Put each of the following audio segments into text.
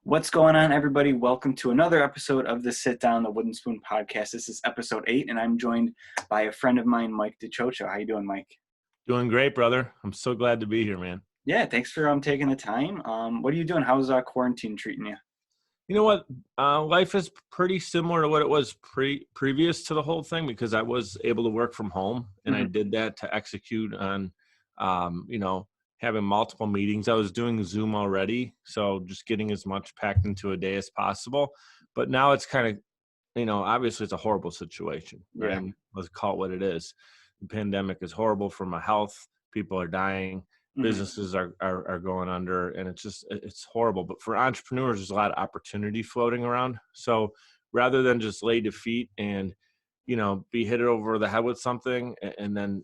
What's going on, everybody? Welcome to another episode of the Sit Down, the Wooden Spoon podcast. This is episode 8, and I'm joined by a friend of mine, Mike DiCioccio. How you doing, Mike? Doing great, brother. I'm so glad to be here, man. Yeah, thanks for taking the time. What are you doing? How's quarantine treating you? You know what? Life is pretty similar to what it was previous to the whole thing because I was able to work from home, and I did that to execute on, having multiple meetings. I was doing Zoom already, so just getting as much packed into a day as possible. But now it's kind of, obviously it's a horrible situation, right? Yeah. And let's call it what it is. The pandemic is horrible for my health. People are dying. Businesses are going under, and it's horrible. But for entrepreneurs, there's a lot of opportunity floating around. So rather than just lay defeat and, be hit over the head with something and then,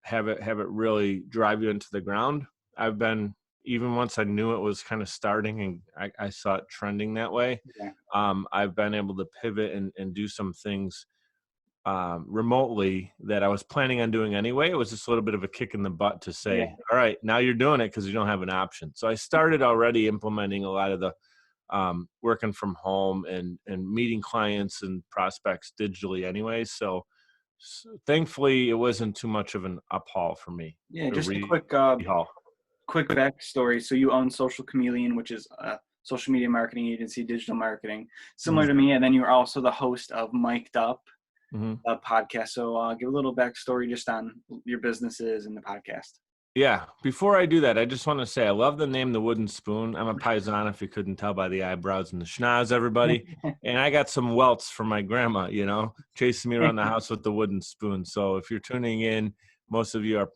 have it really drive you into the ground. I've been, even once I knew it was kind of starting and I saw it trending that way. Yeah. I've been able to pivot and do some things remotely that I was planning on doing anyway. It was just a little bit of a kick in the butt to say, all right, now you're doing it because you don't have an option. So I started already implementing a lot of the working from home and meeting clients and prospects digitally anyway. So thankfully it wasn't too much of an uphaul for me. Yeah, just a quick backstory. So you own Social Chameleon, which is a social media marketing agency, digital marketing, similar to me. And then you're also the host of Mic'd Up, a podcast. So give a little backstory just on your businesses and the podcast. Yeah. Before I do that, I just want to say I love the name The Wooden Spoon. I'm a paisan, if you couldn't tell by the eyebrows and the schnoz, everybody. And I got some welts from my grandma, chasing me around the house with the wooden spoon. So if you're tuning in, most of you are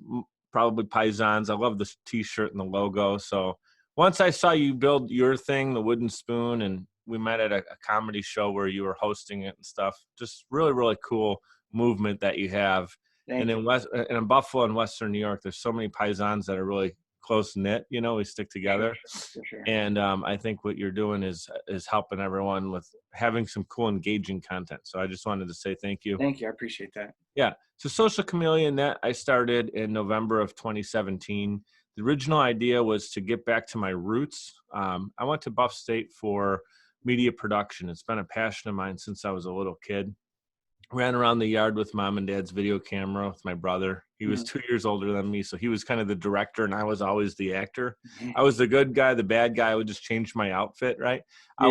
probably paisans. I love the T-shirt and the logo. So once I saw you build your thing, The Wooden Spoon, and we met at a comedy show where you were hosting it and stuff, just really, really cool movement that you have. And in Buffalo and Western New York, there's so many paisans that are really close knit. We stick together. For sure. And I think what you're doing is helping everyone with having some cool, engaging content. So I just wanted to say thank you. Thank you. I appreciate that. Yeah. So Social Chameleon, that I started in November of 2017. The original idea was to get back to my roots. I went to Buff State for media production. It's been a passion of mine since I was a little kid. Ran around the yard with mom and dad's video camera with my brother. He was 2 years older than me, so he was kind of the director, and I was always the actor. I was the good guy, the bad guy. I would just change my outfit, right? Yeah,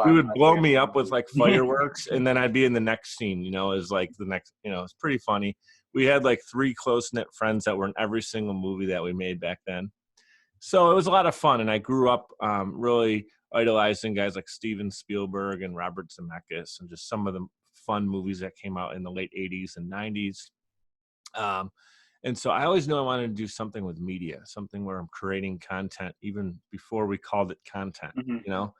He would blow me up with like fireworks, and then I'd be in the next scene, as like the next, it's pretty funny. We had like 3 close-knit friends that were in every single movie that we made back then. So it was a lot of fun, and I grew up really idolizing guys like Steven Spielberg and Robert Zemeckis and just some of the fun movies that came out in the late 80s and 90s. And so I always knew I wanted to do something with media, something where I'm creating content even before we called it content, And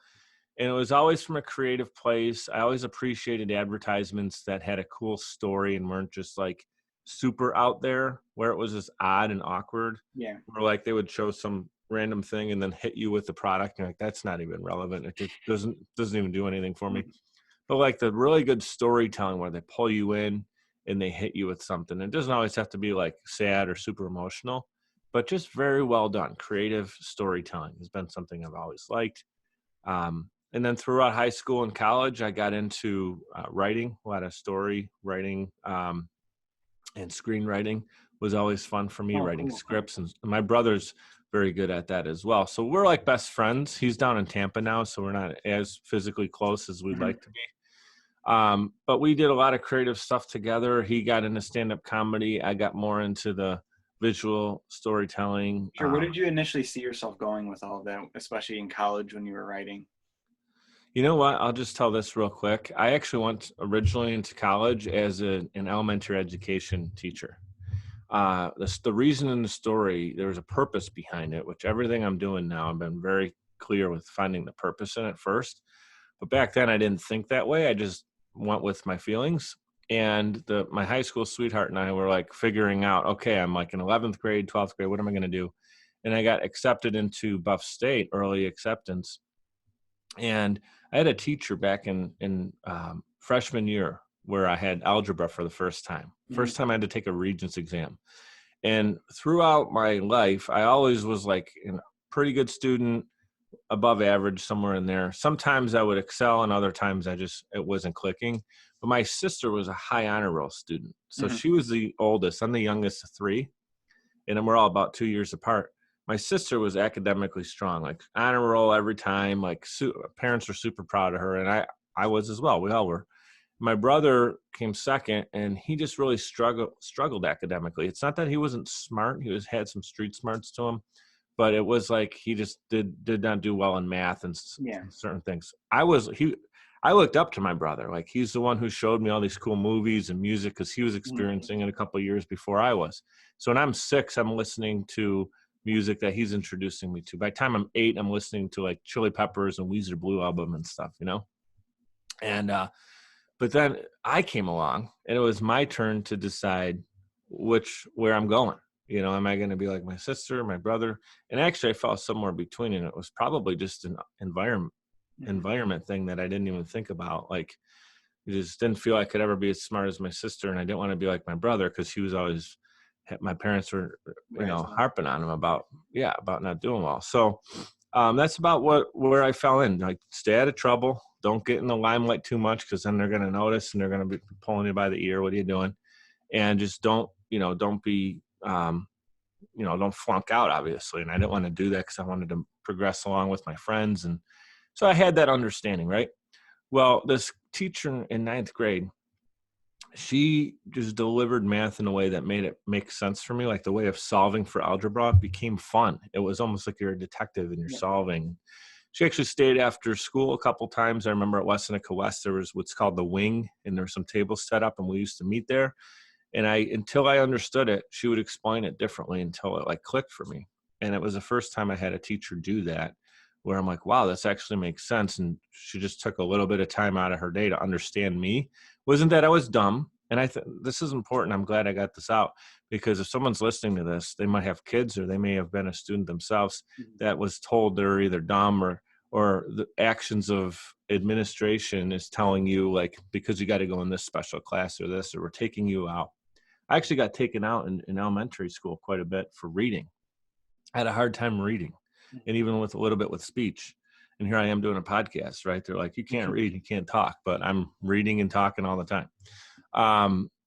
it was always from a creative place. I always appreciated advertisements that had a cool story and weren't just like super out there, where it was just odd and awkward. Yeah. Or like they would show some random thing and then hit you with the product. And like, that's not even relevant. It just doesn't even do anything for me. But like the really good storytelling where they pull you in and they hit you with something. It doesn't always have to be like sad or super emotional, but just very well done. Creative storytelling has been something I've always liked. And then throughout high school and college, I got into writing, a lot of story writing and screenwriting was always fun for me, writing scripts. And my brother's very good at that as well. So we're like best friends. He's down in Tampa now, so we're not as physically close as we'd like to be. But we did a lot of creative stuff together. He got into stand-up comedy. I got more into the visual storytelling. Sure. Where did you initially see yourself going with all of that, especially in college when you were writing? You know what? I'll just tell this real quick. I actually went originally into college as an elementary education teacher. The reason in the story, there was a purpose behind it, which everything I'm doing now, I've been very clear with finding the purpose in it first. But back then I didn't think that way. I just went with my feelings. And my high school sweetheart and I were like figuring out, okay, I'm like in 11th grade, 12th grade, what am I going to do? And I got accepted into Buff State, early acceptance. And I had a teacher back in freshman year where I had algebra for the first time. First time I had to take a Regents exam. And throughout my life, I always was like a pretty good student, above average, somewhere in there. Sometimes I would excel, and other times it wasn't clicking. But my sister was a high honor roll student. So she was the oldest. I'm the youngest of three, and we're all about 2 years apart. My sister was academically strong, like honor roll every time. Like parents were super proud of her, and I was as well. We all were. My brother came second, and he just really struggled academically. It's not that he wasn't smart; had some street smarts to him, but it was like he just did not do well in math and certain things. I looked up to my brother. Like, he's the one who showed me all these cool movies and music, because he was experiencing it a couple of years before I was. So when I'm 6, I'm listening to music that he's introducing me to. By the time I'm 8, I'm listening to like Chili Peppers and Weezer Blue Album and stuff, And but then I came along, and it was my turn to decide where I'm going. Am I going to be like my sister, my brother? And actually, I fell somewhere between, and it was probably just an environment thing that I didn't even think about. Like, I just didn't feel I could ever be as smart as my sister, and I didn't want to be like my brother, because he was always, my parents were, harping on him about not doing well. So that's about where I fell in. Like, stay out of trouble. Don't get in the limelight too much, because then they're going to notice, and they're going to be pulling you by the ear. What are you doing? And just don't be, don't flunk out, obviously. And I didn't want to do that, because I wanted to progress along with my friends. And so I had that understanding, right? Well, this teacher in 9th grade, she just delivered math in a way that made it make sense for me. Like, the way of solving for algebra became fun. It was almost like you're a detective and you're solving. She actually stayed after school a couple times. I remember at Wessenica West, there was what's called the Wing, and there were some tables set up, and we used to meet there. And until I understood it, she would explain it differently until it like clicked for me. And it was the first time I had a teacher do that, where I'm like, wow, this actually makes sense. And she just took a little bit of time out of her day to understand me. Wasn't that I was dumb. And this is important. I'm glad I got this out, because if someone's listening to this, they might have kids, or they may have been a student themselves that was told they're either dumb, or the actions of administration is telling you, like, because you got to go in this special class or this, or we're taking you out. I actually got taken out in elementary school quite a bit for reading. I had a hard time reading, and even with a little bit with speech. And here I am doing a podcast, right? They're like, you can't read, you can't talk, but I'm reading and talking all the time.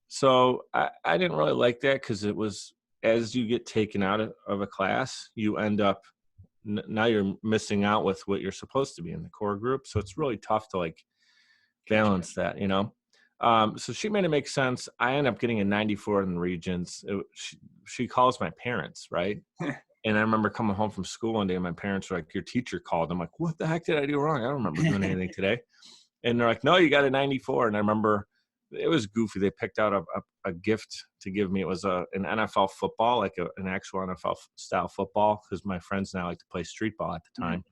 So I didn't really like that, because it was, as you get taken out of a class, you end up, now you're missing out with what you're supposed to be in the core group. So it's really tough to like balance that, So she made it make sense. I ended up getting a 94 in the Regents. She calls my parents, right? And I remember coming home from school one day, and my parents were like, your teacher called. I'm like, what the heck did I do wrong? I don't remember doing anything today. And they're like, no, you got a 94. And I remember it was goofy. They picked out a gift to give me. It was an NFL football, like an actual NFL style football, because my friends and I like to play street ball at the time.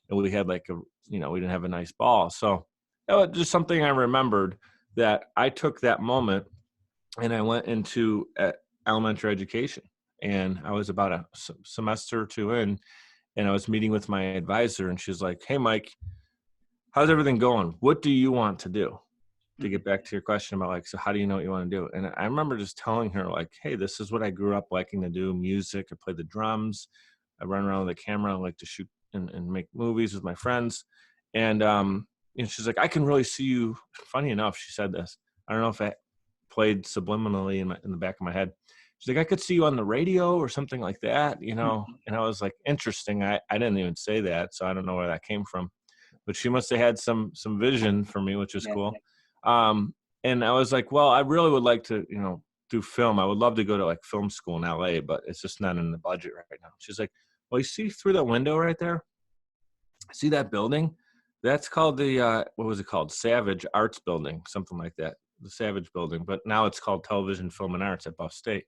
And we had we didn't have a nice ball. So that was just something I remembered, that I took that moment and I went into elementary education. And I was about a semester or two in, and I was meeting with my advisor, and she's like, hey, Mike, how's everything going? What do you want to do? To get back to your question about like, so how do you know what you want to do? And I remember just telling her like, hey, this is what I grew up liking to do. Music. I play the drums. I run around with a camera. I like to shoot and make movies with my friends. And she's like, I can really see you. Funny enough, she said this. I don't know if I played subliminally in the back of my head. She's like, I could see you on the radio or something like that, And I was like, interesting. I didn't even say that, so I don't know where that came from. But she must have had some vision for me, which is cool. And I was like, well, I really would like to, do film. I would love to go to like film school in LA, but it's just not in the budget right now. She's like, well, you see through that window right there? See that building? That's called the, what was it called? Savage Arts Building, something like that. The Savage Building. But now it's called Television, Film, and Arts at Buff State.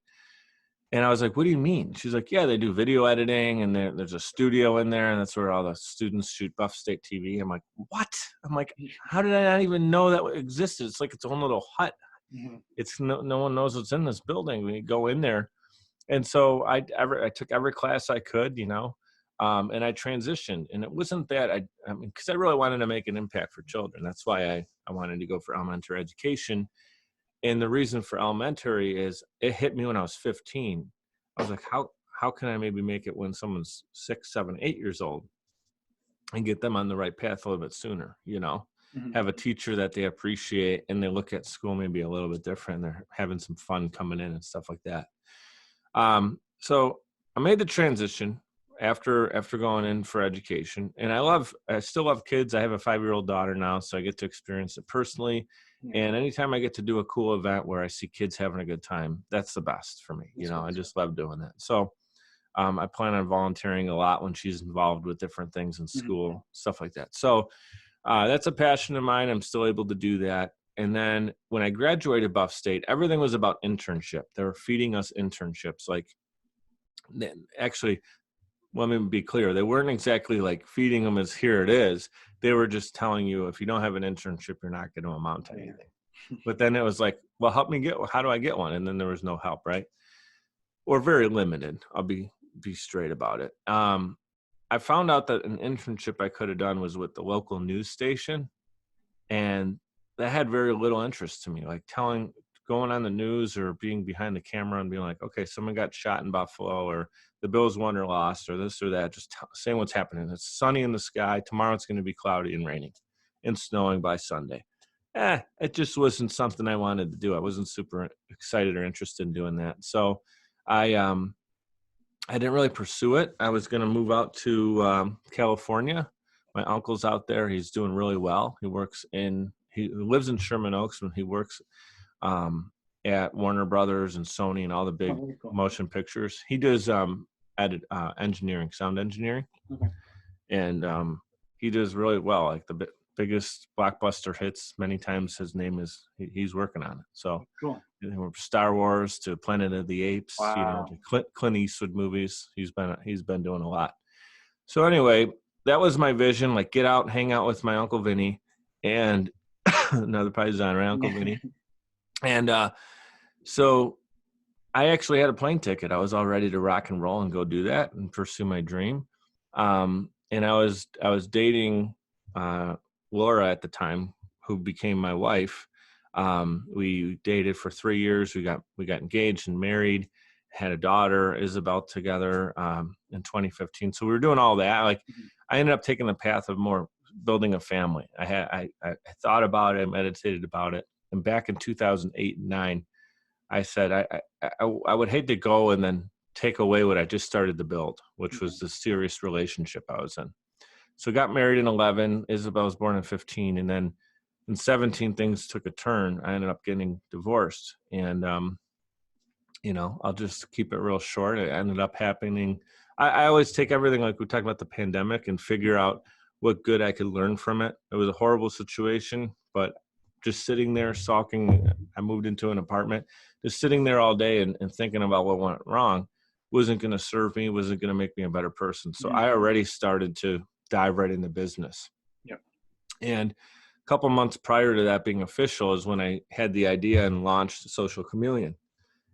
And I was like, what do you mean? She's like, yeah, they do video editing, and there's a studio in there, and that's where all the students shoot Buff State TV. I'm like, what? I'm like, how did I not even know that existed? It's like its own little hut. It's no one knows what's in this building when you go in there. And so I took every class I could, and I transitioned. And it wasn't that I mean, because I really wanted to make an impact for children. That's why I wanted to go for elementary education. And the reason for elementary is it hit me when I was 15. I was like, how can I maybe make it when someone's 6, 7, 8 years old? and get them on the right path a little bit sooner, Mm-hmm. have a teacher that they appreciate and they look at school maybe a little bit different. They're having some fun coming in and stuff like that. So I made the transition after going in for education, and I still love kids. I have a 5-year-old daughter now, so I get to experience it personally. And anytime I get to do a cool event where I see kids having a good time, that's the best for me. I just love doing that. So I plan on volunteering a lot when she's involved with different things in school, stuff like that. So that's a passion of mine. I'm still able to do that. And then when I graduated Buff State, everything was about internship. They were feeding us internships. Like, actually, let me be clear. They weren't exactly like feeding them as here it is. They were just telling you, if you don't have an internship, you're not going to amount to anything. But then it was like, well, how do I get one? And then there was no help, right? Or very limited. I'll be straight about it. I found out that an internship I could have done was with the local news station, and that had very little interest to me. Like going on the news or being behind the camera and being like, okay, someone got shot in Buffalo, or the Bills won or lost, or this or that, just saying what's happening. It's sunny in the sky. Tomorrow it's going to be cloudy and raining and snowing by Sunday. It just wasn't something I wanted to do. I wasn't super excited or interested in doing that. So I didn't really pursue it. I was going to move out to California. My uncle's out there. He's doing really well. He lives in Sherman Oaks, and he works at Warner Brothers and Sony and all the big motion pictures. He does engineering, sound engineering. Okay. And he does really well. Like the biggest blockbuster hits, many times his name he's working on it. So cool. From Star Wars to Planet of the Apes, wow. to Clint Eastwood movies. He's been doing a lot. So anyway, that was my vision, like get out and hang out with my Uncle Vinny and another paisan, right? Uncle Vinny. And so I actually had a plane ticket. I was all ready to rock and roll and go do that and pursue my dream. And I was dating Laura at the time, who became my wife. We dated for 3 years. We got engaged and married, had a daughter, Isabel, together in 2015. So we were doing all that. Like, I ended up taking the path of more building a family. I thought about it, I meditated about it. And back in 2008 and 2009, I said, I would hate to go and then take away what I just started to build, which was the serious relationship I was in. So got married in 2011. Isabel was born in 2015. And then in 2017, things took a turn. I ended up getting divorced. And, I'll just keep it real short. It ended up happening. I always take everything, like we talked about the pandemic, and figure out what good I could learn from it. It was a horrible situation, but just sitting there sulking, I moved into an apartment, just sitting there all day and thinking about what went wrong wasn't going to serve me, wasn't going to make me a better person. So I already started to dive right into business. Yep. And a couple months prior to that being official is when I had the idea and launched Social Chameleon.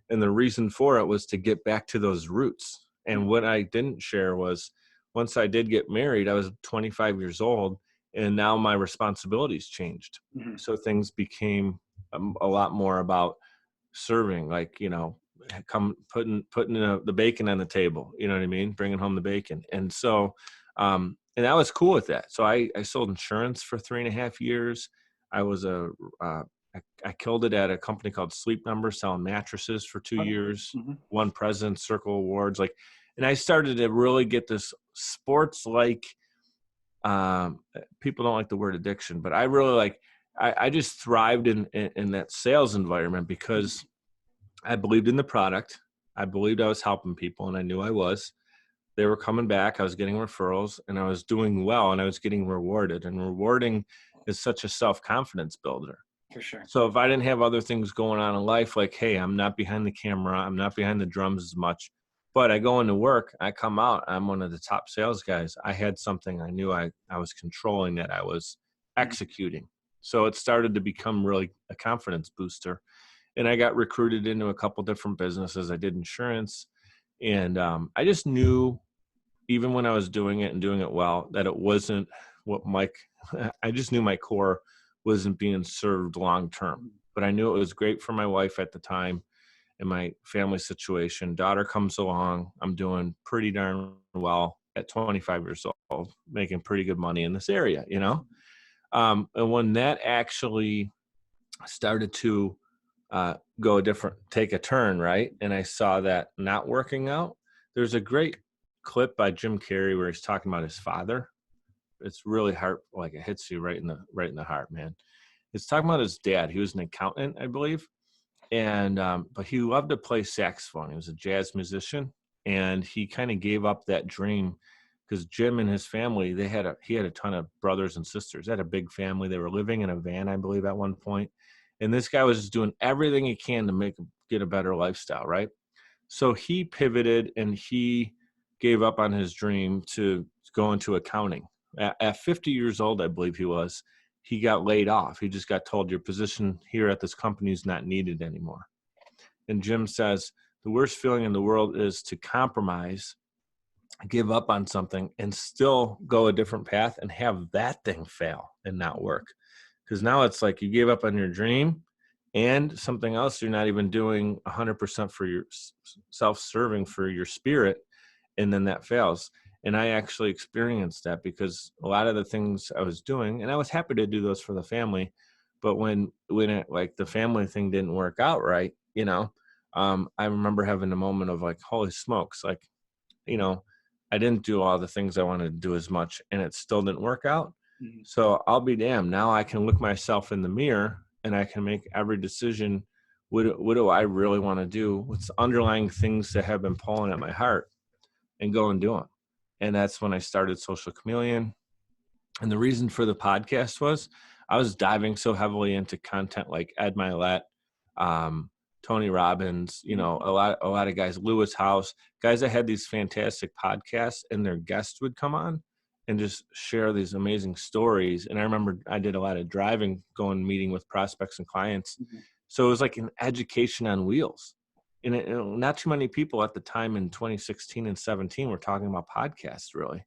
And the reason for it was to get back to those roots. And what I didn't share was, once I did get married, I was 25 years old, and now my responsibilities changed. So things became a lot more about serving, like, putting the bacon on the table, you know what I mean? Bringing home the bacon. And so, and I was cool with that. So I sold insurance for 3.5 years. I was I killed it at a company called Sleep Number, selling mattresses for 2 years, won President's Circle Awards. And I started to really get this sports-like, people don't like the word addiction, but I really I just thrived in that sales environment because I believed in the product. I believed I was helping people, and I knew I was. They were coming back. I was getting referrals, and I was doing well, and I was getting rewarded. And rewarding is such a self-confidence builder. For sure. So if I didn't have other things going on in life, like, hey, I'm not behind the camera, I'm not behind the drums as much, but I go into work, I come out, I'm one of the top sales guys. I had something I knew I was controlling, that I was executing. So it started to become really a confidence booster. And I got recruited into a couple different businesses. I did insurance. And I just knew, even when I was doing it and doing it well, that it wasn't what I just knew my core wasn't being served long term. But I knew it was great for my wife at the time and my family situation. Daughter comes along. I'm doing pretty darn well. at 25 years old, making pretty good money in this area, and when that actually started to take a turn, right? And I saw that not working out. There's a great clip by Jim Carrey where he's talking about his father. It's really hard, like it hits you right in the heart, man. It's talking about his dad. He was an accountant, I believe. And but he loved to play saxophone. He was a jazz musician, and he kind of gave up that dream because Jim and his family, he had a ton of brothers and sisters. They had a big family. They were living in a van, I believe, at one point. And this guy was just doing everything he can to get a better lifestyle, right? So he pivoted and he gave up on his dream to go into accounting. At 50 years old, I believe he got laid off. He just got told your position here at this company is not needed anymore. And Jim says the worst feeling in the world is to compromise, give up on something, and still go a different path and have that thing fail and not work. Because now it's like you gave up on your dream and something else you're not even doing 100% for your self-serving for your spirit, and then that fails. And I actually experienced that because a lot of the things I was doing, and I was happy to do those for the family, but when it, like the family thing didn't work out right, I remember having a moment of like, holy smokes, like, I didn't do all the things I wanted to do as much, and it still didn't work out. Mm-hmm. So I'll be damned. Now I can look myself in the mirror and I can make every decision. What do I really want to do? What's the underlying things that have been pulling at my heart, and go and do them. And that's when I started Social Chameleon. And the reason for the podcast was I was diving so heavily into content like Ed Milet, Tony Robbins, a lot of guys, Lewis House, guys that had these fantastic podcasts, and their guests would come on and just share these amazing stories. And I remember I did a lot of driving, going meeting with prospects and clients. Mm-hmm. So it was like an education on wheels. And not too many people at the time in 2016 and 17 were talking about podcasts, really.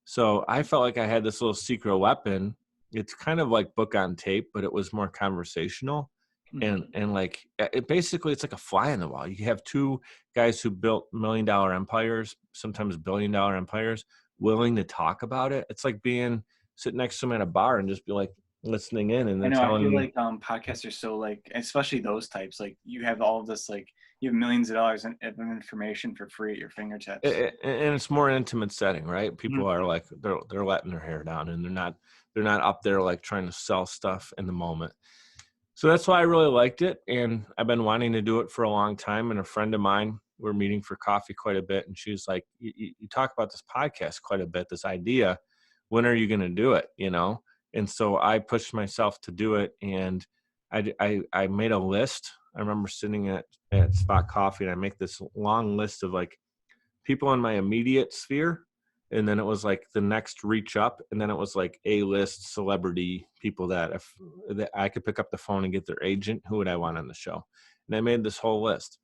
So I felt like I had this little secret weapon. It's kind of like book on tape, but it was more conversational. Mm-hmm. And like, it's like a fly in the wall. You have two guys who built $1 million empires, sometimes $1 billion empires, willing to talk about it. It's like sitting next to them at a bar and just be like listening in. And then I feel like podcasts are so like, especially those types, like you have all of this, like you have millions of dollars of information for free at your fingertips. And it's more intimate setting, right? People mm-hmm. are like, they're letting their hair down, and they're not up there like trying to sell stuff in the moment. So that's why I really liked it. And I've been wanting to do it for a long time. And a friend of mine, we're meeting for coffee quite a bit. And she's like, you talk about this podcast quite a bit, this idea. When are you going to do it? And so I pushed myself to do it. And I made a list. I remember sitting at Spot Coffee, and I make this long list of like people in my immediate sphere. And then it was like the next reach up. And then it was like A-list celebrity people that I could pick up the phone and get their agent. Who would I want on the show? And I made this whole list.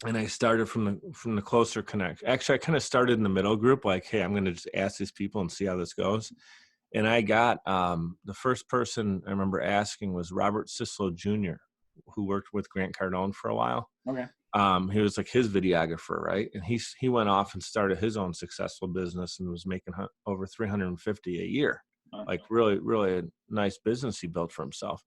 And I started from the closer connect. Actually, I kind of started in the middle group, like, hey, I'm going to just ask these people and see how this goes. And I got the first person I remember asking was Robert Sislo Jr., who worked with Grant Cardone for a while. Okay. He was like his videographer, right? And he went off and started his own successful business and was making over $350 a year. Okay. Like really, really a nice business he built for himself.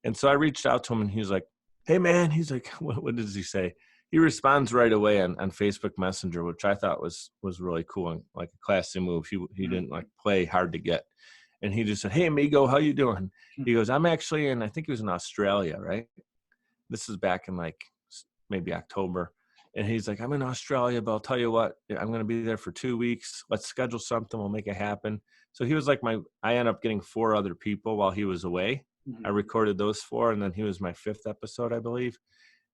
And so I reached out to him, and he was like, hey man, he's like, what does he say? He responds right away on Facebook Messenger, which I thought was really cool and like a classy move. He didn't like play hard to get. And he just said, hey amigo, how you doing? He goes, I'm actually I think he was in Australia, right? This is back in like maybe October. And he's like, I'm in Australia, but I'll tell you what, I'm going to be there for 2 weeks. Let's schedule something. We'll make it happen. So he was like I ended up getting 4 other people while he was away. Mm-hmm. I recorded those 4, and then he was my 5th episode, I believe.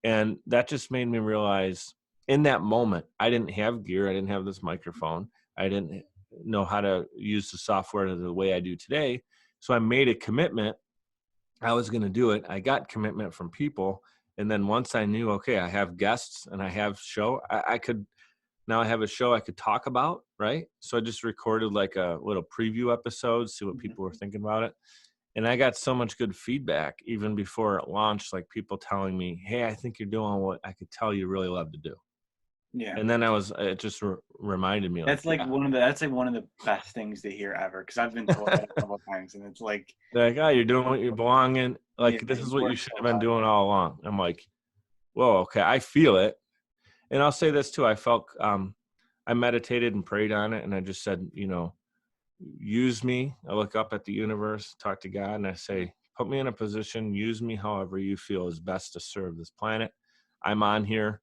And that just made me realize in that moment, I didn't have gear. I didn't have this microphone. I didn't know how to use the software the way I do today. So I made a commitment. I was going to do it. I got commitment from people. And then once I knew, okay, I have guests and I have show, I have a show I could talk about, right? So I just recorded like a little preview episode, see what people were thinking about it. And I got so much good feedback even before it launched, like people telling me, hey, I think you're doing what I could tell you really love to do. Yeah. And then it just reminded me, That's like, like one of the best things to hear ever, because I've been told that a couple of times, and it's like, they're like, oh, you're doing what you belong in. yeah, Like, this you is what you work should so have been hard. doing all along. I'm like, whoa, okay, I feel it. And I'll say this too. I felt, I meditated and prayed on it. And I just said, use me. I look up at the universe, talk to God, and I say, put me in a position, use me however you feel is best to serve this planet. I'm on here.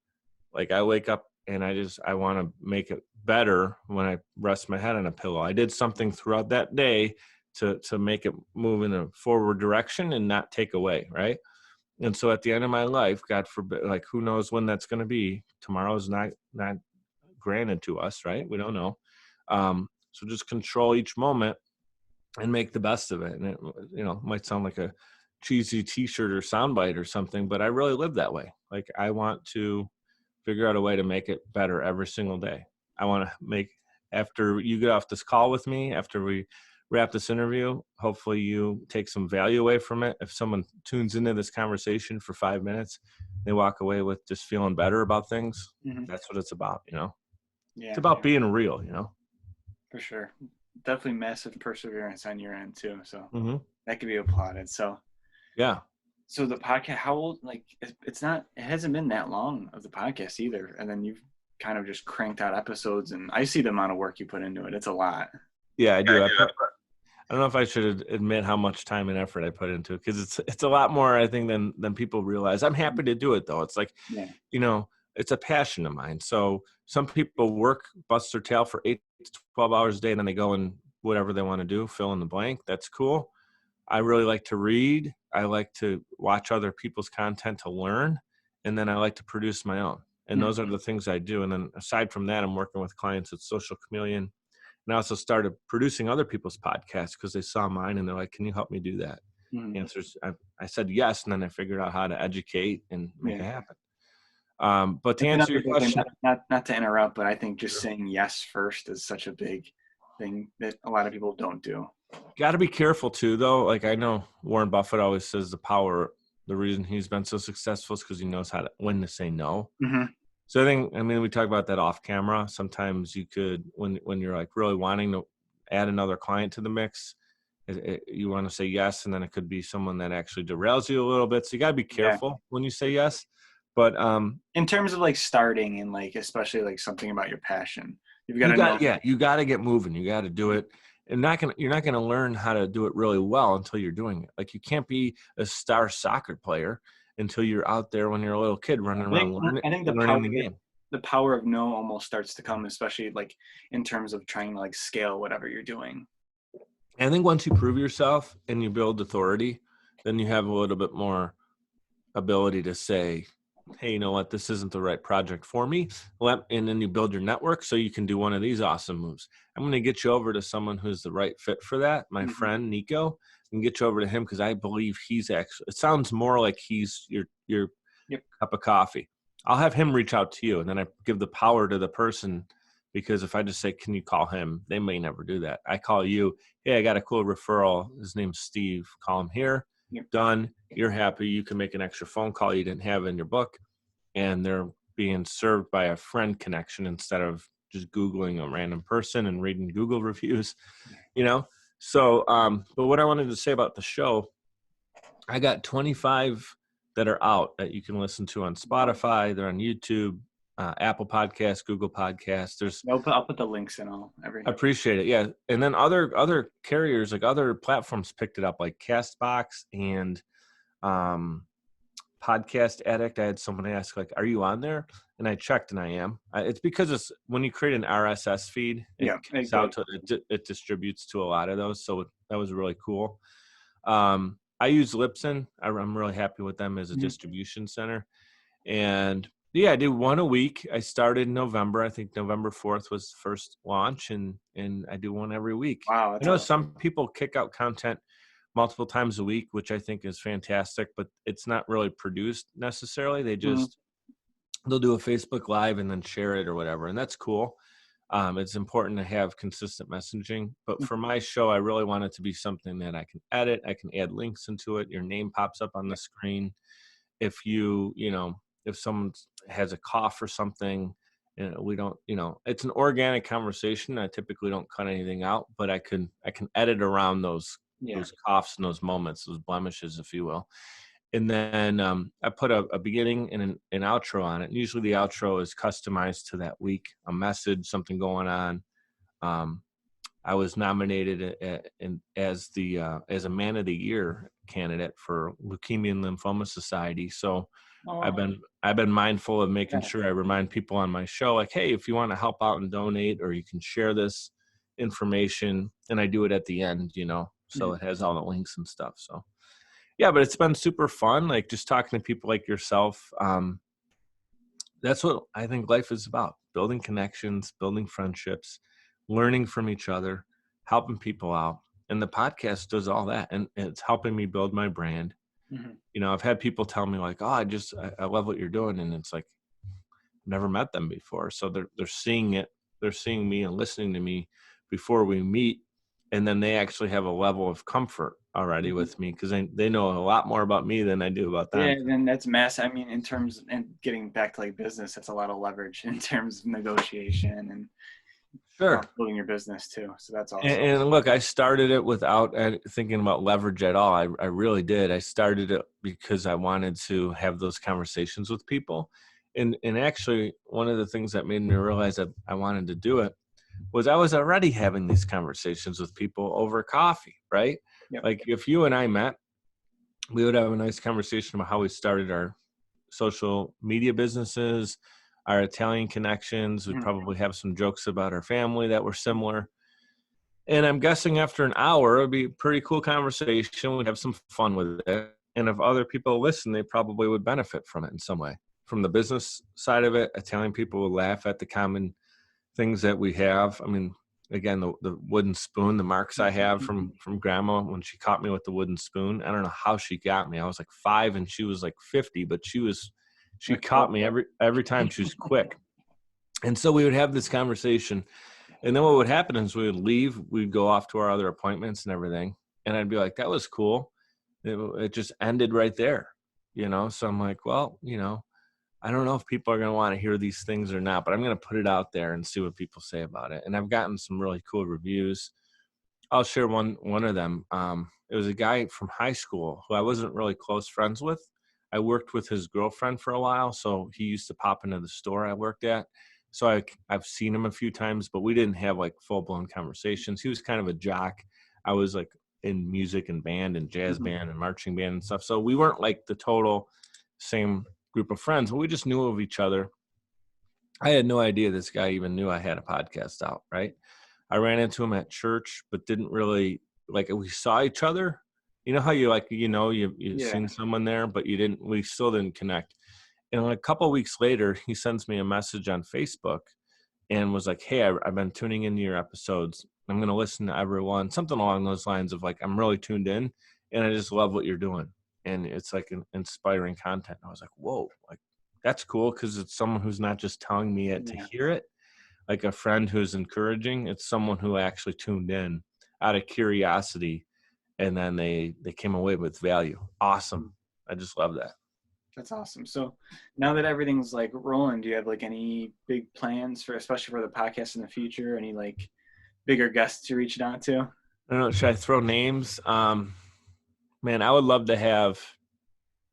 Like, I wake up and I want to make it better when I rest my head on a pillow. I did something throughout that day to make it move in a forward direction and not take away. Right. And so at the end of my life, God forbid, like, who knows when that's going to be? Tomorrow's not granted to us, right? We don't know. So just control each moment and make the best of it. And it, might sound like a cheesy T-shirt or soundbite or something, but I really live that way. Like, I want to figure out a way to make it better every single day. I want to make, after you get off this call with me, after we wrap this interview, hopefully you take some value away from it. If someone tunes into this conversation for 5 minutes, they walk away with just feeling better about things. Mm-hmm. That's what it's about, Yeah, it's about being real, for sure. Definitely massive perseverance on your end too. So Mm-hmm. that could be applauded. So Yeah. So the podcast, how old? Like, it hasn't been that long of the podcast either. And then you've kind of just cranked out episodes, and I see the amount of work you put into it. It's a lot. Yeah, I do. I don't know if I should admit how much time and effort I put into it, because it's a lot more, I think, than people realize. I'm happy to do it though. It's like, Yeah. It's a passion of mine. So some people work, bust their tail for 8 to 12 hours a day, and then they go and whatever they want to do, fill in the blank. That's cool. I really like to read. I like to watch other people's content to learn. And then I like to produce my own. And those are the things I do. And then aside from that, I'm working with clients at Social Chameleon. And I also started producing other people's podcasts because they saw mine and they're like, can you help me do that? Mm-hmm. Answers. I said yes. And then I figured out how to educate and make it happen. But to That's answer your question, not to interrupt, but I think just saying yes first is such a big thing that a lot of people don't do. Got to be careful too, though. Like, I know Warren Buffett always says the reason he's been so successful is because he knows when to say no. Mm-hmm. So we talk about that off camera. Sometimes you could, when you're like really wanting to add another client to the mix, you want to say yes, and then it could be someone that actually derails you a little bit. So you got to be careful when you say yes. But in terms of like starting and like especially like something about your passion, you got to get moving. You got to do it. And you're not gonna learn how to do it really well until you're doing it. Like, you can't be a star soccer player until you're out there when you're a little kid running around I think learning the game. The power of no almost starts to come, especially like in terms of trying to like scale whatever you're doing. And I think once you prove yourself and you build authority, then you have a little bit more ability to say, hey, you know what, this isn't the right project for me. And then you build your network so you can do one of these awesome moves. I'm going to get you over to someone who's the right fit for that. My friend, Nico, and get you over to him because I believe he's actually, it sounds more like he's your cup of coffee. I'll have him reach out to you, and then I give the power to the person, because if I just say, can you call him? They may never do that. I call you, hey, I got a cool referral. His name's Steve. Call him here. Done. You're happy. You can make an extra phone call you didn't have in your book, and they're being served by a friend connection instead of just Googling a random person and reading Google reviews, So, but what I wanted to say about the show, I got 25 that are out that you can listen to on Spotify. They're on YouTube, Apple Podcasts, Google Podcasts. I'll put the links in everything. I appreciate it. Yeah. And then other carriers, like other platforms, picked it up, like Castbox and Podcast Addict. I had someone ask, like, are you on there? And I checked, and I am. It's because when you create an RSS feed, it distributes to a lot of those. So that was really cool. I use Libsyn. I'm really happy with them as a distribution center. And I do one a week. I started in November. I think November 4th was the first launch, and I do one every week. Wow. I know some people kick out content multiple times a week, which I think is fantastic, but it's not really produced necessarily. They just, they'll do a Facebook Live and then share it or whatever. And that's cool. It's important to have consistent messaging, but for my show, I really want it to be something that I can edit. I can add links into it. Your name pops up on the screen. If if someone has a cough or something we don't, it's an organic conversation. I typically don't cut anything out, but I can edit around those coughs and those moments, those blemishes, if you will. And then I put a beginning and an outro on it. And usually the outro is customized to that week, a message, something going on. I was nominated as a Man of the Year candidate for Leukemia and Lymphoma Society. So I've been mindful of making sure I remind people on my show, like, hey, if you want to help out and donate, or you can share this information, and I do it at the end, so it has all the links and stuff. So yeah, but it's been super fun, like just talking to people like yourself. That's what I think life is about: building connections, building friendships, learning from each other, helping people out. And the podcast does all that, and it's helping me build my brand. I've had people tell me like, oh, I love what you're doing. And it's like, I've never met them before. So they're seeing it. They're seeing me and listening to me before we meet. And then they actually have a level of comfort already with me, because they know a lot more about me than I do about them. Yeah, then that's massive. I mean, in terms and getting back to like business, that's a lot of leverage in terms of negotiation and building your business too. So that's awesome. And look, I started it without thinking about leverage at all. I really did. I started it because I wanted to have those conversations with people. And actually, one of the things that made me realize that I wanted to do it was I was already having these conversations with people over coffee, right? Yep. Like if you and I met, we would have a nice conversation about how we started our social media businesses, our Italian connections. We'd probably have some jokes about our family that were similar. And I'm guessing after an hour, it would be a pretty cool conversation. We'd have some fun with it. And if other people listen, they probably would benefit from it in some way. From the business side of it, Italian people would laugh at the common things that we have. I mean, again, the wooden spoon, the marks I have from grandma when she caught me with the wooden spoon. I don't know how she got me. I was like 5 and she was like 50, but she caught me every time. She was quick. And so we would have this conversation. And then what would happen is we would leave, we'd go off to our other appointments and everything. And I'd be like, that was cool. It just ended right there, So I'm like, well, I don't know if people are going to want to hear these things or not, but I'm going to put it out there and see what people say about it. And I've gotten some really cool reviews. I'll share one of them. It was a guy from high school who I wasn't really close friends with. I worked with his girlfriend for a while, so he used to pop into the store I worked at. So I've seen him a few times, but we didn't have like full-blown conversations. He was kind of a jock. I was like in music and band and jazz band and marching band and stuff. So we weren't like the total same group of friends, but we just knew of each other. I had no idea this guy even knew I had a podcast out, right? I ran into him at church, but didn't really, like, we saw each other. You know how you like, you've seen someone there, but we still didn't connect. And a couple of weeks later, he sends me a message on Facebook and was like, hey, I've been tuning into your episodes. I'm going to listen to everyone, something along those lines of like, I'm really tuned in and I just love what you're doing. And it's like an inspiring content. I was like, whoa, like that's cool. Cause it's someone who's not just telling me it to hear it, like a friend who's encouraging. It's someone who actually tuned in out of curiosity. And then they came away with value. Awesome. I just love that. That's awesome. So now that everything's like rolling, do you have like any big plans especially for the podcast in the future? Any like bigger guests you're reaching out to? I don't know. Should I throw names? Man, I would love to have.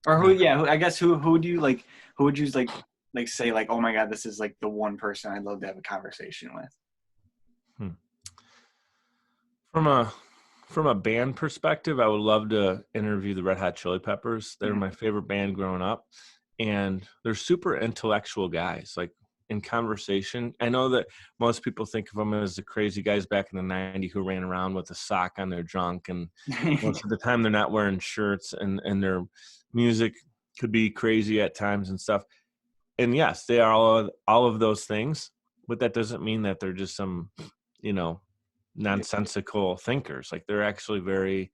Or who? Yeah, I guess who do you like? Who would you like say like, oh my God, this is like the one person I'd love to have a conversation with? From a band perspective, I would love to interview the Red Hot Chili Peppers. They're my favorite band growing up, and they're super intellectual guys. Like in conversation, I know that most people think of them as the crazy guys back in the '90s who ran around with a sock on their junk, and most of the time they're not wearing shirts, and their music could be crazy at times and stuff. And yes, they are all of those things, but that doesn't mean that they're just some, nonsensical thinkers. Like they're actually very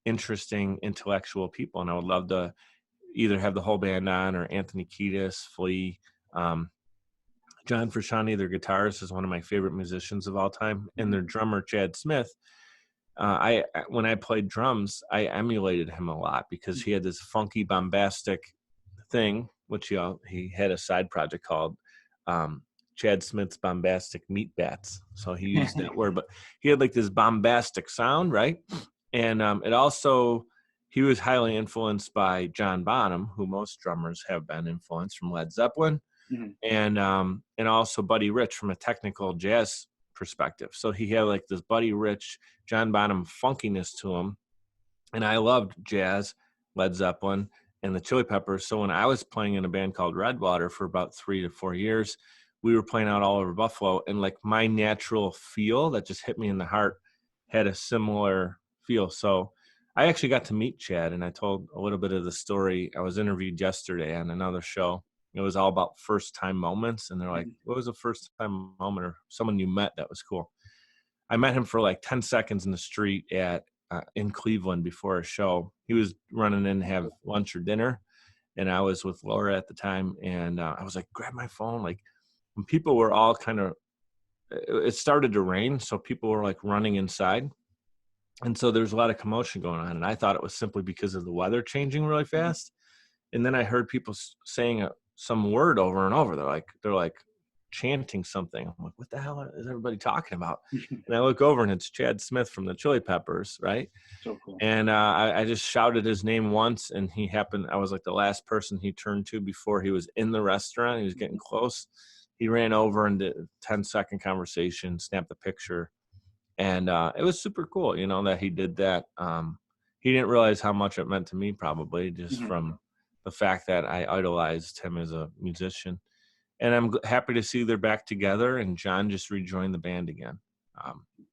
interesting intellectual people. And I would love to either have the whole band on or Anthony Kiedis, Flea, John Frusciante, their guitarist, is one of my favorite musicians of all time. And their drummer, Chad Smith, when I played drums, I emulated him a lot because he had this funky, bombastic thing, which he had a side project called Chad Smith's bombastic meat bats. So he used that word, but he had like this bombastic sound, right? And it also, he was highly influenced by John Bonham, who most drummers have been influenced from Led Zeppelin, and also Buddy Rich from a technical jazz perspective. So he had like this Buddy Rich, John Bonham funkiness to him. And I loved jazz, Led Zeppelin, and the Chili Peppers. So when I was playing in a band called Redwater for about 3 to 4 years, we were playing out all over Buffalo, and like my natural feel that just hit me in the heart had a similar feel. So I actually got to meet Chad, and I told a little bit of the story. I was interviewed yesterday on another show. It was all about first time moments, and they're like, what was a first time moment or someone you met that was cool? I met him for like 10 seconds in the street in Cleveland before a show. He was running in to have lunch or dinner, and I was with Laura at the time, and I was like, grab my phone. Like, when people were all it started to rain, so people were like running inside. And so there's a lot of commotion going on. And I thought it was simply because of the weather changing really fast. And then I heard people saying some word over and over. They're like chanting something. I'm like, what the hell is everybody talking about? And I look over, and it's Chad Smith from the Chili Peppers, right? So cool. And I just shouted his name once, and I was like the last person he turned to before he was in the restaurant. He was getting close. He ran over and did a 10-second conversation, snapped the picture. And it was super cool, that he did that. He didn't realize how much it meant to me, probably just from the fact that I idolized him as a musician. And I'm happy to see they're back together, and John just rejoined the band again.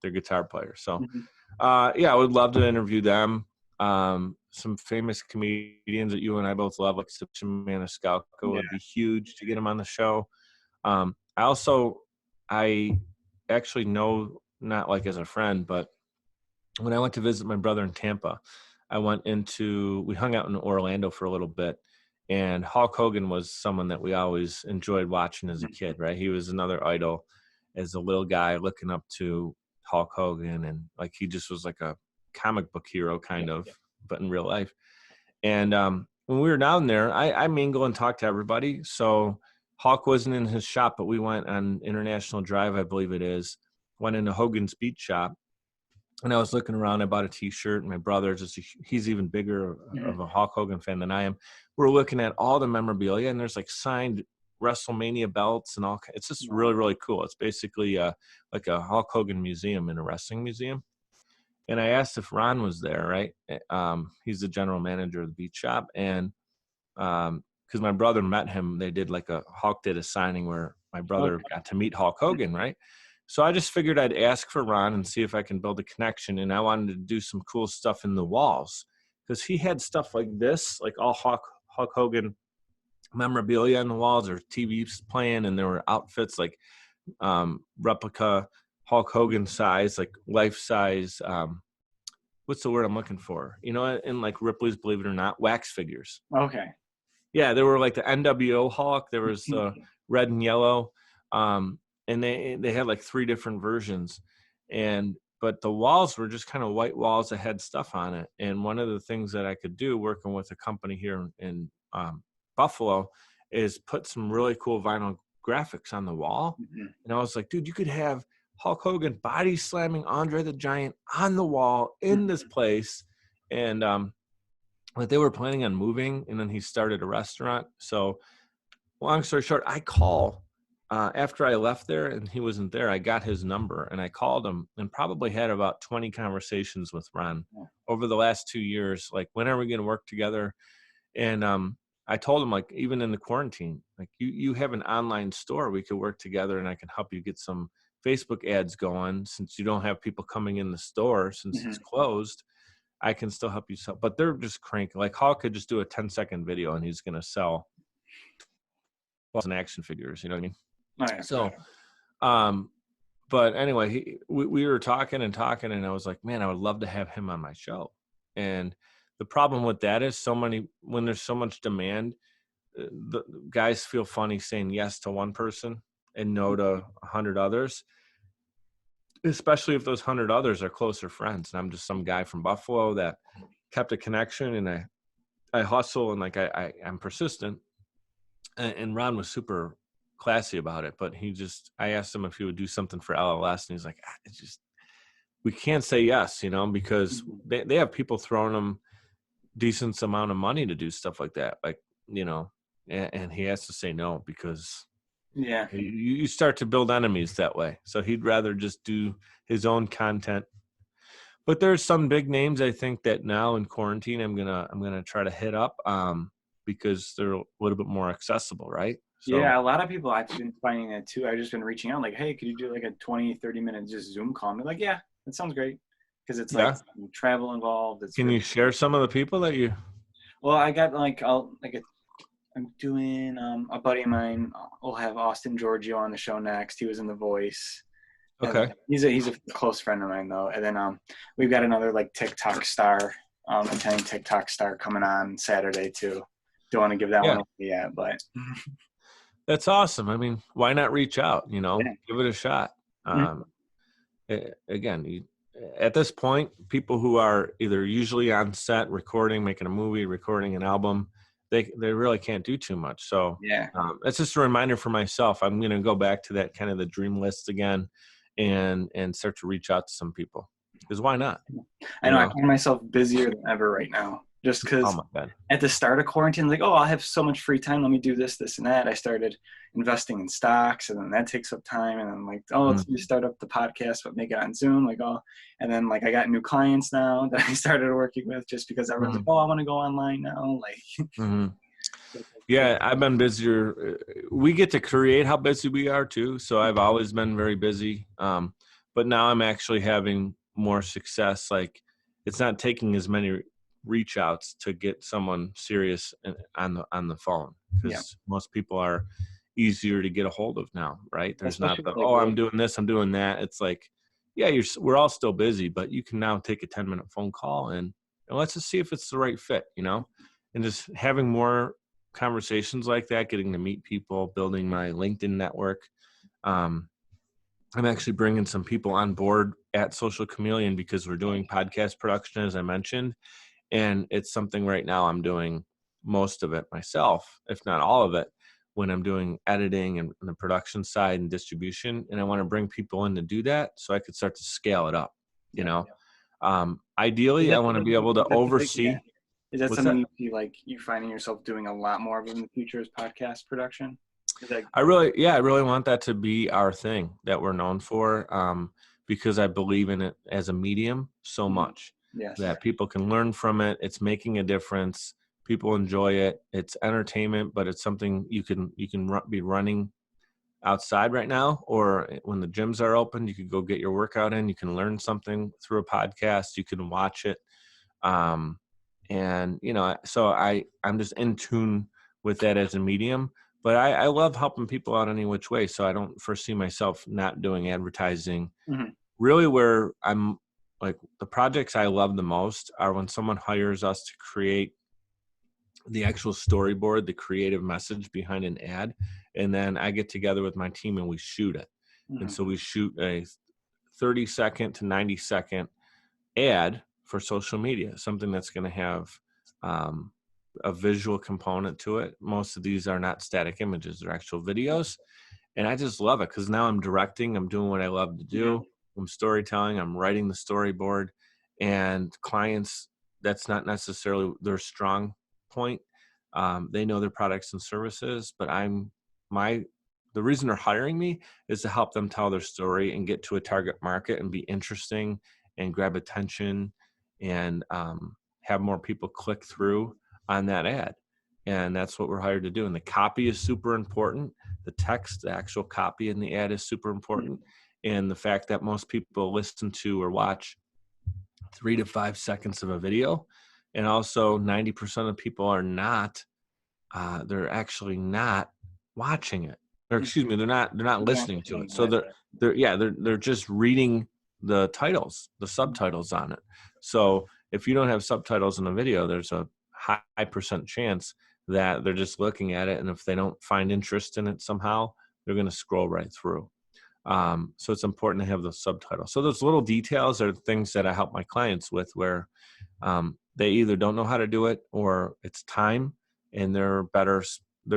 They're guitar players. So, I would love to interview them. Some famous comedians that you and I both love, like Maniscalco, would be huge to get him on the show. I actually know, not like as a friend, but when I went to visit my brother in Tampa, we hung out in Orlando for a little bit, and Hulk Hogan was someone that we always enjoyed watching as a kid, right? He was another idol as a little guy looking up to Hulk Hogan, and like he just was like a comic book hero kind of, but in real life. And when we were down there, I mingle and talk to everybody. So Hulk wasn't in his shop, but we went on International Drive, I believe it is, went into Hogan's Beat Shop. And I was looking around, I bought a t-shirt, and my brother, he's even bigger of a Hulk Hogan fan than I am. We're looking at all the memorabilia, and there's like signed WrestleMania belts and all. It's just really, really cool. It's basically like a Hulk Hogan museum in a wrestling museum. And I asked if Ron was there, right? He's the general manager of the beat shop. And because my brother met him, Hulk did a signing where my brother got to meet Hulk Hogan, right? So I just figured I'd ask for Ron and see if I can build a connection. And I wanted to do some cool stuff in the walls, because he had stuff like this, like all Hulk Hogan memorabilia on the walls, or TVs playing, and there were outfits like replica Hulk Hogan size, like life size. What's the word I'm looking for? In like Ripley's Believe It or Not, wax figures. Okay. Yeah, there were like the NWO Hulk. There was red and yellow. And they had like 3 different versions, but the walls were just kind of white walls that had stuff on it. And one of the things that I could do working with a company here in Buffalo is put some really cool vinyl graphics on the wall. And I was like, dude, you could have Hulk Hogan body slamming Andre the Giant on the wall in this place. And but they were planning on moving, and then he started a restaurant. So long story short, I call after I left there and he wasn't there. I got his number, and I called him, and probably had about 20 conversations with Ron over the last 2 years. Like, when are we going to work together? And I told him, like, even in the quarantine, like, you have an online store, we could work together, and I can help you get some Facebook ads going, since you don't have people coming in the store since it's closed. I can still help you sell. But they're just cranky. Like, Hulk could just do a 10-second video, and he's going to sell 1,000 action figures, you know what I mean? Right. So, but anyway, we were talking, and I was like, man, I would love to have him on my show. And the problem with that is when there's so much demand, the guys feel funny saying yes to one person and no to 100 others, especially if those 100 others are closer friends. And I'm just some guy from Buffalo that kept a connection, and I hustle, and like I'm persistent. And Ron was super classy about it. But I asked him if he would do something for LLS, and he's like, we can't say yes, because they have people throwing them decent amount of money to do stuff like that. Like, and he has to say no because you start to build enemies that way. So he'd rather just do his own content. But there's some big names I think that now in quarantine I'm gonna try to hit up because they're a little bit more accessible, right? So, yeah, a lot of people I've been finding that too. I've just been reaching out like, hey, could you do like a 20-30 minute just Zoom call? And they're like, yeah, that sounds great. Because it's like travel involved. Can you share some of the people that you? Well, I got I'm doing a buddy of mine. We'll have Austin Giorgio on the show next. He was in The Voice. Okay. He's a close friend of mine though. And then we've got another like TikTok star, Italian TikTok star coming on Saturday too. Don't want to give that one away yet, but that's awesome. I mean, why not reach out? Give it a shot. Again, at this point, people who are either usually on set recording, making a movie, recording an album, they really can't do too much. So that's just a reminder for myself. I'm going to go back to that kind of the dream list again and start to reach out to some people, because why not? I know I find myself busier than ever right now. Just because at the start of quarantine, like, I'll have so much free time. Let me do this, this, and that. I started investing in stocks, and then that takes up time. And I'm like, let's start up the podcast, but make it on Zoom. And then I got new clients now that I started working with just because everyone's like, I want to go online now. Yeah, I've been busier. We get to create how busy we are too. So I've always been very busy. But now I'm actually having more success. It's not taking as many reach outs to get someone serious on the phone, because most people are easier to get a hold of now, right? There's especially not I'm doing this, I'm doing that. It's like, we're all still busy, but you can now take a 10-minute phone call and let's just see if it's the right fit, and just having more conversations like that, getting to meet people, building my LinkedIn network. I'm actually bringing some people on board at Social Chameleon because we're doing podcast production, as I mentioned. And it's something right now I'm doing most of it myself, if not all of it, when I'm doing editing and the production side and distribution. And I want to bring people in to do that so I could start to scale it up, Ideally, I want to be able to oversee. Is that something you feel like you're finding yourself doing a lot more of in the future, is podcast production? I really want that to be our thing that we're known for, because I believe in it as a medium so much. Yes. That people can learn from it. It's making a difference. People enjoy it. It's entertainment, but it's something you can be running outside right now, or when the gyms are open, you could go get your workout in. You can learn something through a podcast. You can watch it. So I'm just in tune with that as a medium, but I love helping people out any which way. So I don't foresee myself not doing advertising. Really, where I'm the projects I love the most are when someone hires us to create the actual storyboard, the creative message behind an ad. And then I get together with my team and we shoot it. And so we shoot a 30-second to 90-second ad for social media, something that's going to have a visual component to it. Most of these are not static images, they're actual videos. And I just love it because now I'm directing, I'm doing what I love to do. I'm storytelling, I'm writing the storyboard, and clients, that's not necessarily their strong point. They know their products and services, but the reason they're hiring me is to help them tell their story and get to a target market and be interesting and grab attention and have more people click through on that ad. And that's what we're hired to do. And the copy is super important. The text, the actual copy in the ad is super important. And the fact that most people listen to or watch 3 to 5 seconds of a video. And also 90% of people are not, they're actually not watching it. Or excuse me, they're not listening to it. So they're just reading the titles, the subtitles on it. So if you don't have subtitles in a video, there's a high percent chance that they're just looking at it. And if they don't find interest in it somehow, they're going to scroll right through. So it's important to have those subtitles. So those little details are things that I help my clients with, where they either don't know how to do it or it's time, and their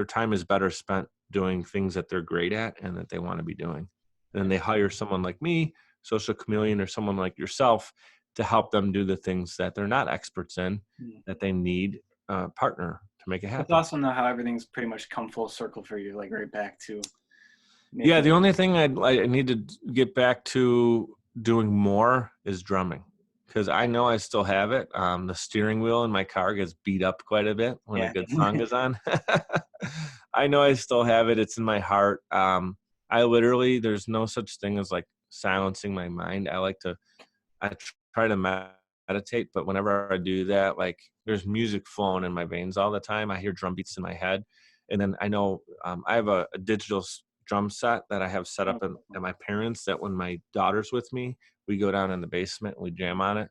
time is better spent doing things that they're great at and that they want to be doing. Then they hire someone like me, social chameleon, or someone like yourself to help them do the things that they're not experts in, that they need a partner to make it happen. It's awesome though how everything's pretty much come full circle for you, like right back to Yeah, the only thing I need to get back to doing more is drumming, because I know I still have it. The steering wheel in my car gets beat up quite a bit when a good song is on. I know I still have it. It's in my heart. I literally, there's no such thing as like silencing my mind. I try to meditate, but whenever I do that, like there's music flowing in my veins all the time. I hear drum beats in my head. And then I know I have a digital drum set that I have set up at my parents', that when my daughter's with me, we go down in the basement and we jam on it.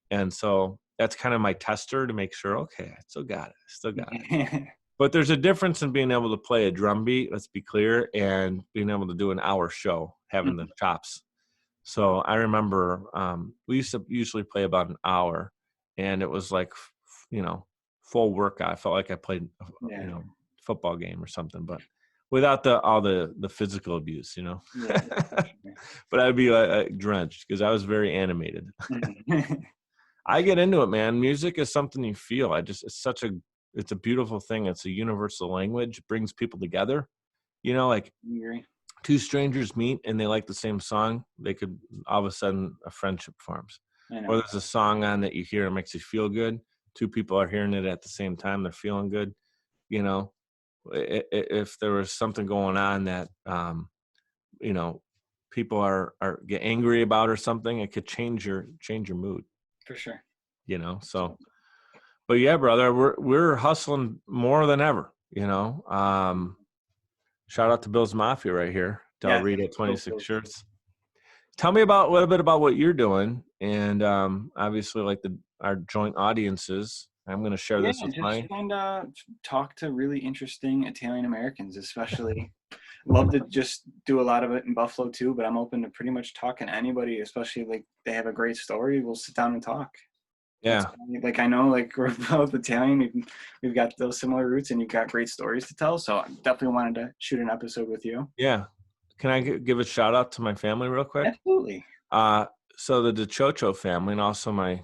And so that's kind of my tester to make sure, okay, I still got it. But there's a difference in being able to play a drum beat, let's be clear, and being able to do an hour show, having the chops. So I remember we used to usually play about an hour, and it was like, full workout. I felt like I played, football game or something, but without all the physical abuse, But I'd be drenched because I was very animated. I get into it, man. Music is something you feel. It's a beautiful thing. It's a universal language. It brings people together. Like two strangers meet and they like the same song. They could, all of a sudden, a friendship forms. Or there's a song on that you hear, it makes you feel good. Two people are hearing it at the same time. They're feeling good. If there was something going on that, people are get angry about or something, it could change your mood. For sure. So, but yeah, brother, we're hustling more than ever, shout out to Bill's Mafia right here. Del Reed at 26 Shirts. Tell me a little bit about what you're doing. And obviously like our joint audiences, I'm going to share this with just kind of talk to really interesting Italian Americans, especially. Love to just do a lot of it in Buffalo too, but I'm open to pretty much talking to anybody, especially like they have a great story. We'll sit down and talk. Yeah. Like I know, like we're both Italian. We've got those similar roots, and you've got great stories to tell. So I definitely wanted to shoot an episode with you. Yeah. Can I give a shout out to my family real quick? Absolutely. So the DiCioccio family, and also my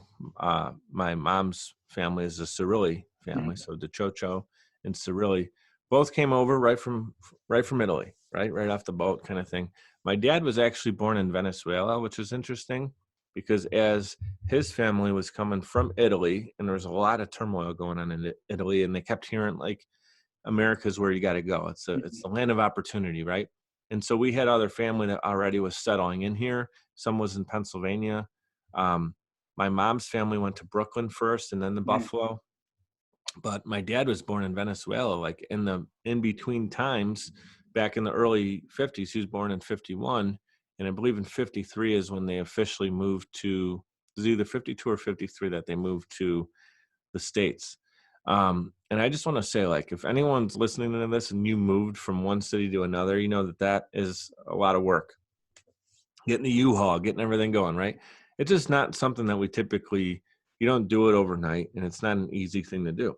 mom's family is the Cirilli family. So DiCioccio and Cirilli both came over right from Italy, right off the boat kind of thing. My dad was actually born in Venezuela, which is interesting because as his family was coming from Italy, and there was a lot of turmoil going on in Italy, and they kept hearing like, America's where you got to go. It's the land of opportunity, right? And so we had other family that already was settling in here. Some was in Pennsylvania. My mom's family went to Brooklyn first and then to Buffalo. But my dad was born in Venezuela, like in between times back in the early 50s. He was born in 51. And I believe in 53 is when they officially moved to, it was either 52 or 53 that they moved to the States. And I just want to say, like, if anyone's listening to this and you moved from one city to another, you know that is a lot of work. Getting the U-Haul, getting everything going, right? It's just not something that you don't do it overnight, and it's not an easy thing to do.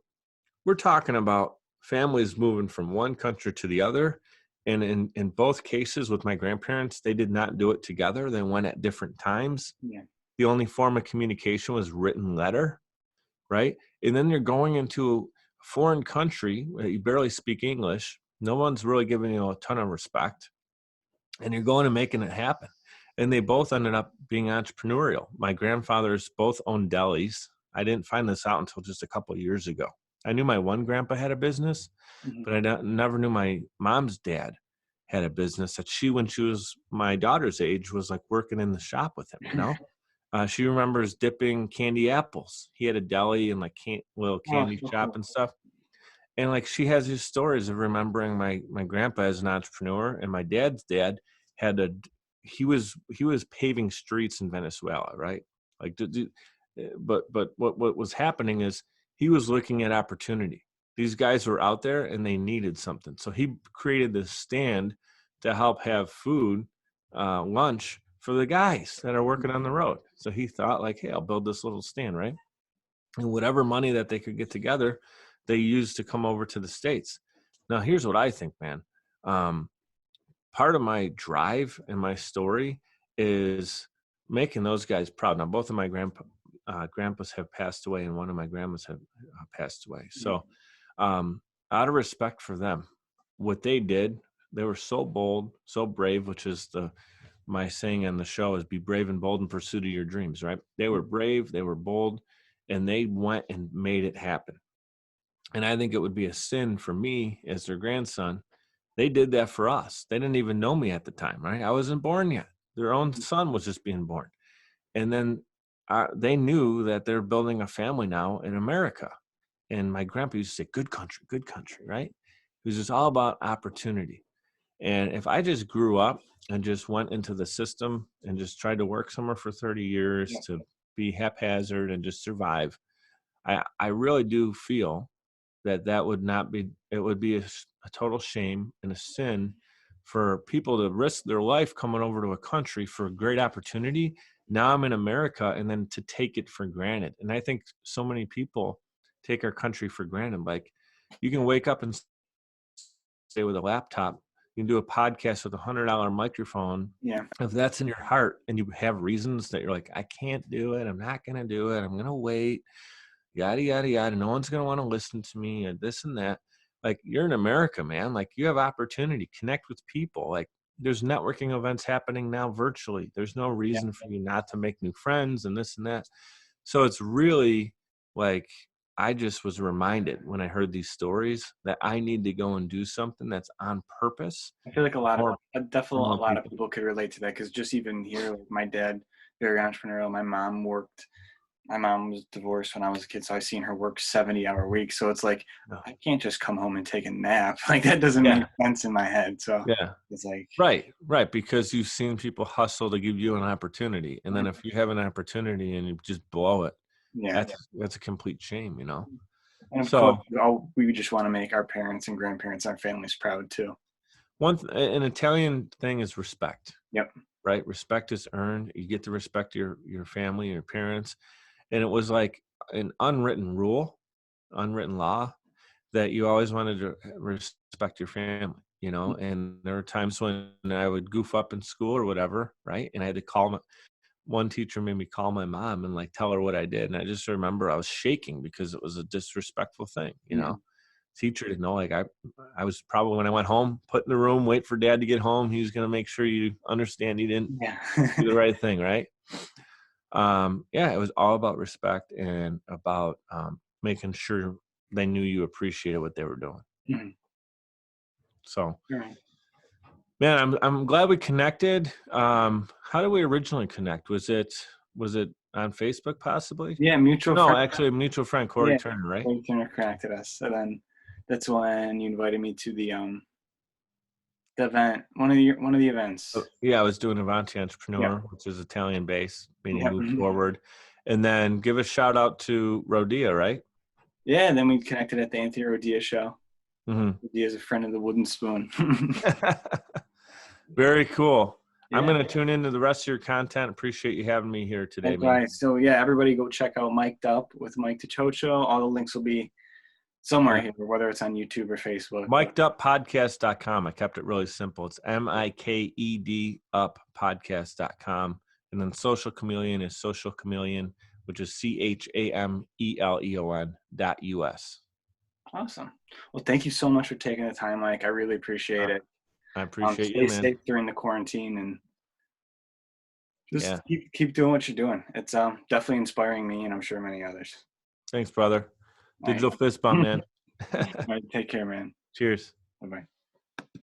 We're talking about families moving from one country to the other. And in both cases with my grandparents, they did not do it together. They went at different times. Yeah. The only form of communication was written letter, right? And then you're going into a foreign country where you barely speak English. No one's really giving you a ton of respect. And you're going and making it happen. And they both ended up being entrepreneurial. My grandfathers both owned delis. I didn't find this out until just a couple of years ago. I knew my one grandpa had a business, but I never knew my mom's dad had a business that when she was my daughter's age, was like working in the shop with him, She remembers dipping candy apples. He had a deli and like little candy shop and stuff. And like she has these stories of remembering my grandpa as an entrepreneur, and my dad's dad he was paving streets in Venezuela, right? Like, but what was happening is he was looking at opportunity. These guys were out there and they needed something, so he created this stand to help have food, lunch for the guys that are working on the road. So he thought like, hey, I'll build this little stand, right? And whatever money that they could get together, they used to come over to the States. Now, here's what I think, man. part of my drive and my story is making those guys proud. Now, both of my grandpas have passed away, and one of my grandmas have passed away. So out of respect for them, what they did, they were so bold, so brave, which is my saying on the show is be brave and bold in pursuit of your dreams, right? They were brave, they were bold, and they went and made it happen. And I think it would be a sin for me as their grandson. They did that for us. They didn't even know me at the time, right? I wasn't born yet. Their own son was just being born. And then they knew that they're building a family now in America. And my grandpa used to say, good country, right? It was just all about opportunity. And if I just grew up and just went into the system and just tried to work somewhere for 30 years to be haphazard and just survive, I really do feel that would not be, it would be a total shame and a sin for people to risk their life coming over to a country for a great opportunity. Now I'm in America, and then to take it for granted. And I think so many people take our country for granted. Like, you can wake up and stay with a laptop. You can do a podcast with $100 microphone. Yeah. If that's in your heart and you have reasons that you're like, I can't do it, I'm not going to do it, I'm going to wait, yada, yada, yada, no one's going to want to listen to me, and this and that. Like, you're in America, man. Like, you have opportunity, connect with people. Like, there's networking events happening now virtually. There's no reason for you not to make new friends and this and that. So it's really like, I just was reminded when I heard these stories that I need to go and do something that's on purpose. I feel like a lot of people could relate to that, because just even here, like my dad, very entrepreneurial. My mom was divorced when I was a kid, so I've seen her work 70-hour weeks. So it's like, I can't just come home and take a nap. Like, that doesn't make sense in my head. So it's like, right, because you've seen people hustle to give you an opportunity, and then if you have an opportunity and you just blow it, that's a complete shame, you know. And of course, we just want to make our parents and grandparents, our families proud too. An Italian thing is respect. Yep. Right, respect is earned. You get to respect your family, your parents. And it was like an unwritten law that you always wanted to respect your family, you know. And there were times when I would goof up in school or whatever, right? And I had to call one teacher made me call my mom and like tell her what I did. And I just remember I was shaking because it was a disrespectful thing, you know. Teacher didn't know, like I was probably, when I went home, put in the room, wait for dad to get home. He was going to make sure you understand he didn't do the right thing, right? It was all about respect and about making sure they knew you appreciated what they were doing. So, man, I'm glad we connected. How did we originally connect? Was it on Facebook possibly? Yeah, mutual. No, actually, a mutual friend, Corey Turner, right? Corey Turner connected us, and then that's when you invited me to the event, one of the events. I was doing Avanti Entrepreneur, which is Italian based, meaning move forward. And then give a shout out to Rodia, right? Yeah, and then we connected at the Anthony Rodia show. Rodia is a friend of the Wooden Spoon. Very cool. I'm going to tune into the rest of your content. Appreciate you having me here today, man. Right. So everybody go check out Mike Up with Mike DiCioccio. All the links will be somewhere here, whether it's on YouTube or Facebook. MikeDupPodcast.com. I kept it really simple. It's MIKED up podcast.com. And then Social Chameleon is Social Chameleon, which is CHAMELEON.US. Awesome. Well, thank you so much for taking the time, Mike. I really appreciate it. I appreciate you, man. Stay safe during the quarantine, and just keep doing what you're doing. It's definitely inspiring me, and I'm sure many others. Thanks, brother. Digital fist bump, man. All right, take care, man. Cheers. Bye-bye.